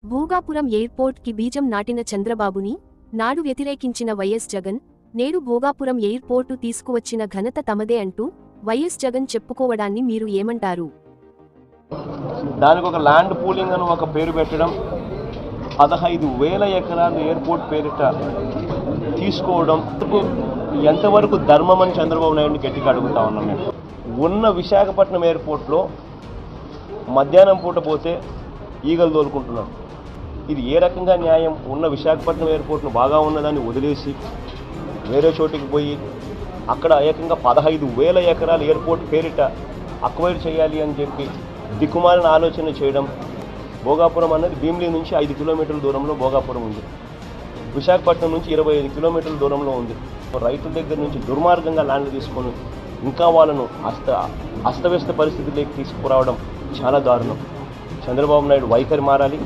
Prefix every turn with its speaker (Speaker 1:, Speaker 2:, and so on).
Speaker 1: Bhogapuram airport కి బీజం నాటిన చంద్రబాబుని నాడు వ్యతిరేకించిన వైఎస్ జగన్ నేడు భోగాపురం ఎయిర్పోర్టు తీసుకువచ్చిన ఘనత తమదే అంటూ వైఎస్ జగన్ చెప్పుకోవడాన్ని మీరు ఏమంటారు?
Speaker 2: దానికి ఒక ల్యాండ్ పూలింగ్ అని ఒక పేరు పెట్టడం, 15,000 ఎకరాలు ఎయిర్పోర్ట్ పేరిట తీసుకోవడం ఎంతవరకు ధర్మం అని చంద్రబాబు నాయుడిని గట్టిగా అడుగుతా ఉన్నాం. మేము ఉన్న విశాఖపట్నం ఎయిర్పోర్ట్లో మధ్యాహ్నం పూట పోతే ఈగలు తోలుకుంటున్నాం. ఇది ఏ రకంగా న్యాయం? ఉన్న విశాఖపట్నం ఎయిర్పోర్ట్ను బాగా ఉన్నదాన్ని వదిలేసి వేరే చోటికి పోయి అక్కడ ఏకంగా 15,000 ఎకరాల ఎయిర్పోర్ట్ పేరిట అక్వైర్ చేయాలి అని చెప్పి దిక్కుమాలిన ఆలోచన చేయడం. భోగాపురం అన్నది భీమిలి నుంచి 5 కిలోమీటర్ల దూరంలో భోగాపురం ఉంది. విశాఖపట్నం నుంచి 25 కిలోమీటర్ల దూరంలో ఉంది. రైతుల దగ్గర నుంచి దుర్మార్గంగా ల్యాండ్ తీసుకొని ఇంకా వాళ్ళను అస్తవ్యస్త పరిస్థితుల్లోకి తీసుకురావడం చాలా దారుణం. చంద్రబాబు నాయుడు వైఖరి మారాలి.